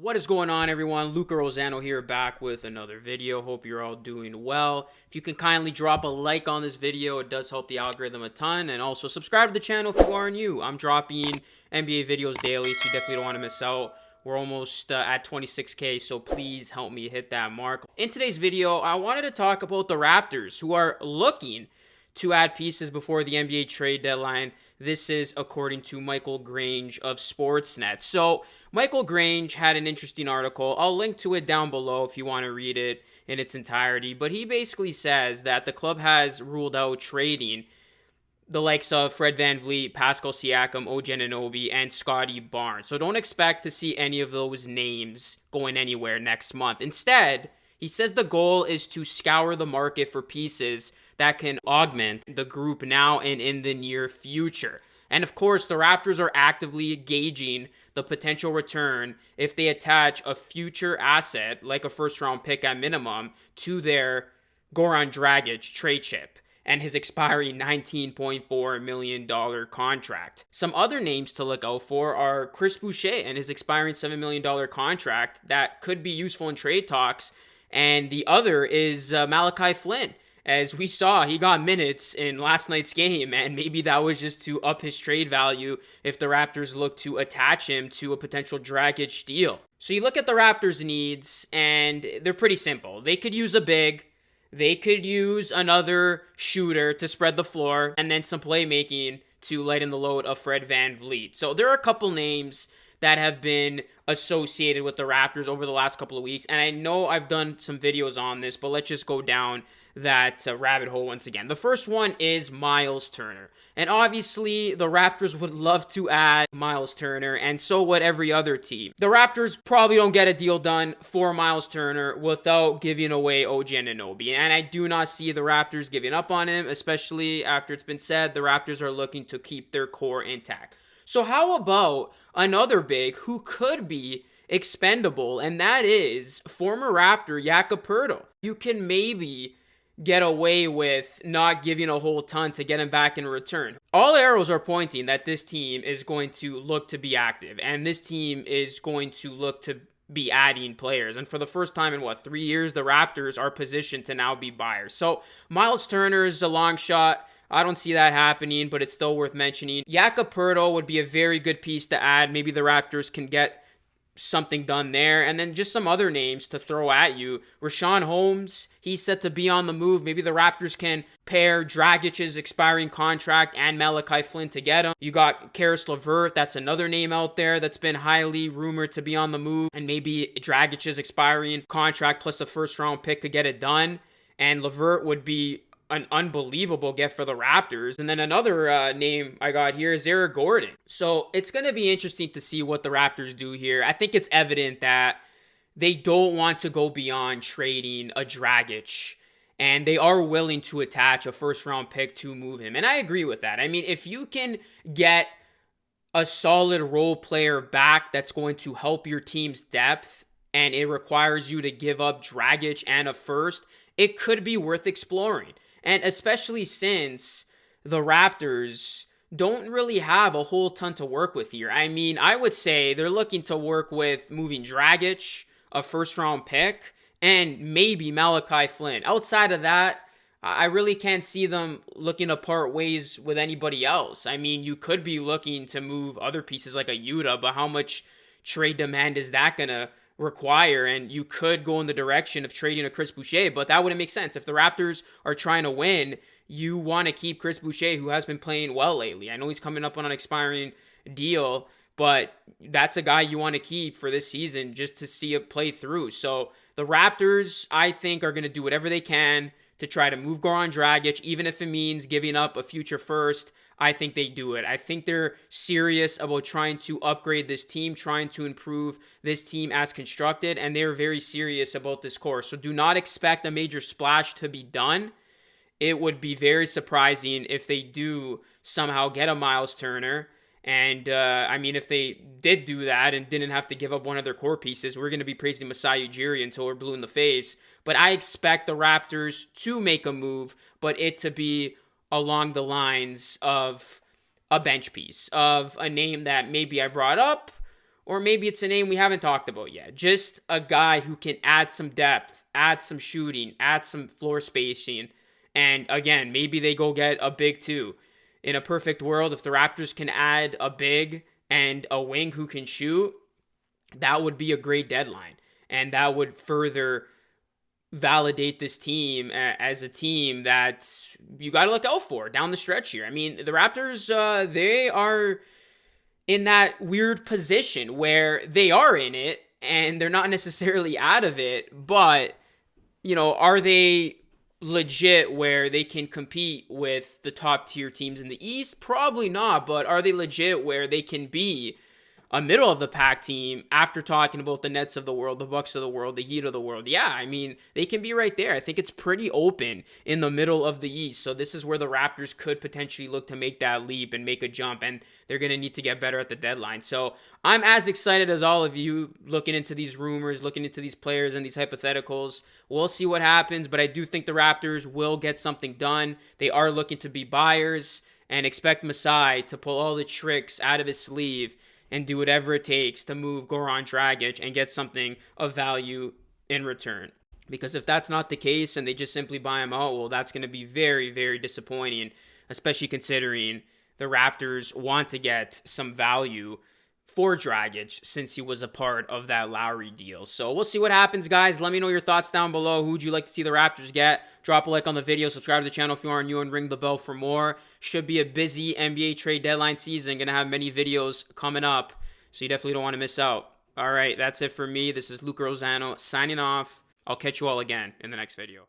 What is going on, everyone? Luca Rosano here, back with another video. Hope you're all doing well. If you can kindly drop a like on this video, it does help the algorithm a ton. And also subscribe to the channel if you are new. I'm dropping NBA videos daily, so you definitely don't want to miss out. We're almost at 26K, so please help me hit that mark. In today's video, I wanted to talk about the Raptors, who are looking to add pieces before the NBA trade deadline. This is according to Michael Grange of Sportsnet. So Michael Grange had an interesting article. I'll link to it down below if you want to read it in its entirety. But he basically says that the club has ruled out trading the likes of Fred VanVleet, Pascal Siakam, OG Anunoby, and Scottie Barnes. So don't expect to see any of those names going anywhere next month. Instead, he says the goal is to scour the market for pieces that can augment the group now and in the near future. And of course, the Raptors are actively gauging the potential return if they attach a future asset, like a first-round pick at minimum, to their Goran Dragic trade chip and his expiring $19.4 million contract. Some other names to look out for are Chris Boucher and his expiring $7 million contract that could be useful in trade talks. And the other is Malachi Flynn. As we saw, he got minutes in last night's game, and maybe that was just to up his trade value if the Raptors look to attach him to a potential Dragic deal. So you look at the Raptors' needs, and they're pretty simple. They could use a big, they could use another shooter to spread the floor, and then some playmaking to lighten the load of Fred VanVleet. So there are a couple names that have been associated with the Raptors over the last couple of weeks. And I know I've done some videos on this, but let's just go down that rabbit hole once again. The first one is Miles Turner. And obviously, the Raptors would love to add Miles Turner, and so would every other team. The Raptors probably don't get a deal done for Miles Turner without giving away OG Anunoby. And I do not see the Raptors giving up on him, especially after it's been said the Raptors are looking to keep their core intact. So how about another big who could be expendable, and that is former Raptor Jakob Poeltl. You can maybe get away with not giving a whole ton to get him back in return. All arrows are pointing that this team is going to look to be active, and this team is going to look to be adding players. And for the first time in 3 years, the Raptors are positioned to now be buyers. So Miles Turner is a long shot. I don't see that happening, but it's still worth mentioning. Jakob Poeltl would be a very good piece to add. Maybe the Raptors can get something done there. And then just some other names to throw at you. Rashaan Holmes, he's set to be on the move. Maybe the Raptors can pair Dragic's expiring contract and Malachi Flynn to get him. You got Caris LeVert, that's another name out there that's been highly rumored to be on the move. And maybe Dragic's expiring contract plus a first-round pick to get it done. And LeVert would be an unbelievable get for the Raptors. And then another name I got here is Eric Gordon. So it's going to be interesting to see what the Raptors do here. I think it's evident that they don't want to go beyond trading a Dragic, and they are willing to attach a first-round pick to move him. And I agree with that. I mean, if you can get a solid role player back that's going to help your team's depth, and it requires you to give up Dragic and a first, it could be worth exploring. And especially since the Raptors don't really have a whole ton to work with here. I mean, I would say they're looking to work with moving Dragic, a first-round pick, and maybe Malachi Flynn. Outside of that, I really can't see them looking to part ways with anybody else. I mean, you could be looking to move other pieces like a Yuta, but how much trade demand is that going to require? And you could go in the direction of trading a Chris Boucher, but that wouldn't make sense. If the Raptors are trying to win, you want to keep Chris Boucher, who has been playing well lately. I know he's coming up on an expiring deal, but that's a guy you want to keep for this season just to see it play through. So the Raptors, I think, are going to do whatever they can to try to move Goran Dragic, even if it means giving up a future first. I think they do it. I think they're serious about trying to upgrade this team, trying to improve this team as constructed, and they're very serious about this core. So do not expect a major splash to be done. It would be very surprising if they do somehow get a Miles Turner. And, I mean, if they did do that and didn't have to give up one of their core pieces, we're going to be praising Masai Ujiri until we're blue in the face. But I expect the Raptors to make a move, but it to be along the lines of a bench piece, of a name that maybe I brought up, or maybe it's a name we haven't talked about yet. Just a guy who can add some depth, add some shooting, add some floor spacing. And again, maybe they go get a big too. In a perfect world, if the Raptors can add a big and a wing who can shoot, that would be a great deadline. And that would further validate this team as a team that you got to look out for down the stretch here. I mean, the Raptors, they are in that weird position where they are in it and they're not necessarily out of it, but, you know, are they legit where they can compete with the top tier teams in the East? Probably not, but are they legit where they can be a middle of the pack team after talking about the Nets of the world, the Bucks of the world, the Heat of the world? Yeah, I mean, they can be right there. I think it's pretty open in the middle of the East. So this is where the Raptors could potentially look to make that leap and make a jump, and they're going to need to get better at the deadline. So I'm as excited as all of you looking into these rumors, looking into these players and these hypotheticals. We'll see what happens, but I do think the Raptors will get something done. They are looking to be buyers, and expect Masai to pull all the tricks out of his sleeve and do whatever it takes to move Goran Dragic and get something of value in return. Because if that's not the case and they just simply buy him out, well, that's going to be very, very disappointing, especially considering the Raptors want to get some value for Dragic since he was a part of that Lowry deal. So we'll see what happens, guys. Let me know your thoughts down below. Who would you like to see the Raptors get? Drop a like on the video, subscribe to the channel if you aren't new, and ring the bell for more. Should be a busy NBA trade deadline season. Gonna have many videos coming up, so you definitely don't want to miss out. All right, that's it for me. This is Luca Rosano signing off. I'll catch you all again in the next video.